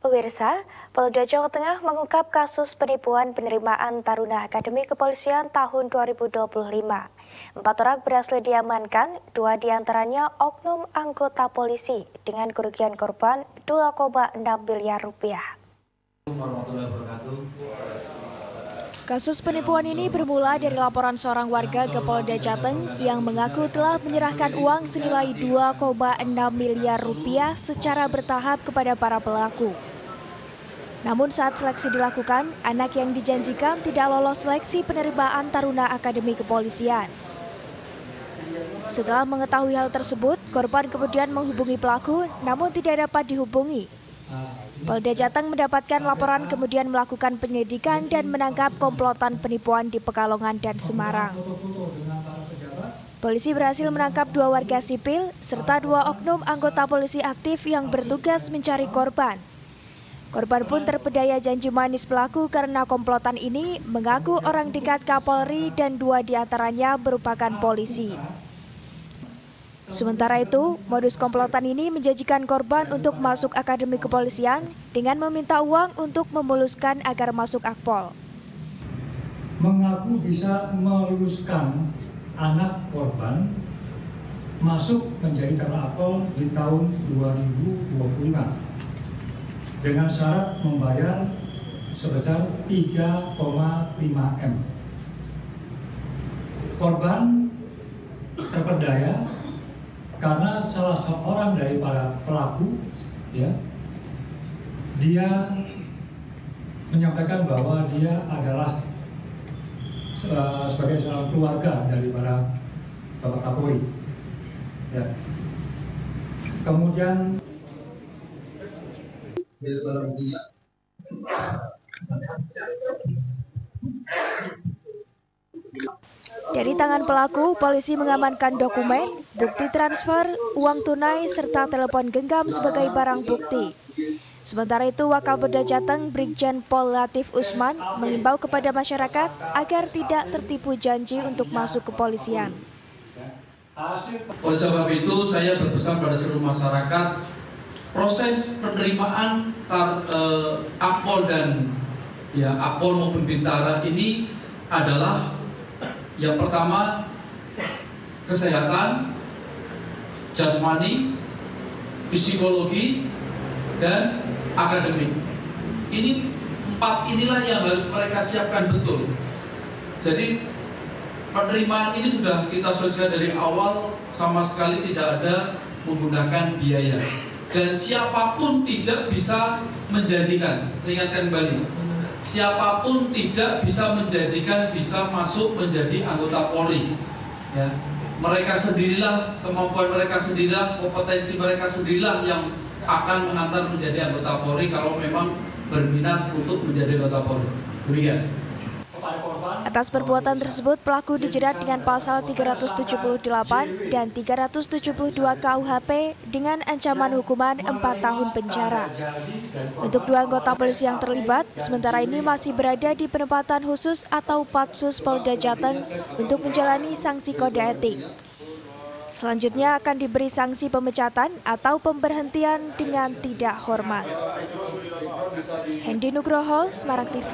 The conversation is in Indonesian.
Pemirsa, Polda Jawa Tengah mengungkap kasus penipuan penerimaan Taruna Akademi Kepolisian tahun 2025. 4 orang berhasil diamankan, 2 diantaranya oknum anggota polisi dengan kerugian korban 2,6 miliar rupiah. Kasus penipuan ini bermula dari laporan seorang warga ke Polda Jateng yang mengaku telah menyerahkan uang senilai 2,6 miliar rupiah secara bertahap kepada para pelaku. Namun saat seleksi dilakukan, anak yang dijanjikan tidak lolos seleksi penerimaan Taruna Akademi Kepolisian. Setelah mengetahui hal tersebut, korban kemudian menghubungi pelaku namun tidak dapat dihubungi. Polda Jateng mendapatkan laporan kemudian melakukan penyelidikan dan menangkap komplotan penipuan di Pekalongan dan Semarang. Polisi berhasil menangkap 2 warga sipil serta 2 oknum anggota polisi aktif yang bertugas mencari korban. Korban pun terpedaya janji manis pelaku karena komplotan ini mengaku orang dekat Kapolri dan 2 diantaranya merupakan polisi. Sementara itu, modus komplotan ini menjanjikan korban untuk masuk Akademi Kepolisian dengan meminta uang untuk memuluskan agar masuk Akpol. Mengaku bisa meluluskan anak korban masuk menjadi Taruna Akpol di tahun 2025 dengan syarat membayar sebesar 3,5 M. Korban terpedaya karena salah seorang dari para pelaku, dia menyampaikan bahwa dia adalah sebagai seorang keluarga dari para Bapak Kapolri. Kemudian dari tangan pelaku, polisi mengamankan dokumen, bukti transfer, uang tunai, serta telepon genggam sebagai barang bukti. Sementara itu, Wakapolda Jateng Brigjen Pol Latif Usman mengimbau kepada masyarakat agar tidak tertipu janji untuk masuk kepolisian. Oleh sebab itu, saya berpesan pada seluruh masyarakat, proses penerimaan Akpol dan Akpol maupun Bintara ini adalah yang pertama kesehatan, jasmani, psikologi, dan akademik. Ini 4 inilah yang harus mereka siapkan betul. Jadi penerimaan ini sudah kita sosialisasikan dari awal, sama sekali tidak ada menggunakan biaya. Dan siapapun tidak bisa menjanjikan, saya ingatkan kembali, siapapun tidak bisa menjanjikan bisa masuk menjadi anggota Polri. Mereka sendirilah, kemampuan mereka sendirilah, kompetensi mereka sendirilah yang akan mengantar menjadi anggota Polri kalau memang berminat untuk menjadi anggota Polri. Demikian. Atas perbuatan tersebut, pelaku dijerat dengan pasal 378 dan 372 KUHP dengan ancaman hukuman 4 tahun penjara. Untuk 2 anggota polisi yang terlibat, sementara ini masih berada di penempatan khusus atau Patsus Polda Jateng untuk menjalani sanksi kode etik. Selanjutnya akan diberi sanksi pemecatan atau pemberhentian dengan tidak hormat. Hendy Nugroho, Semarang TV.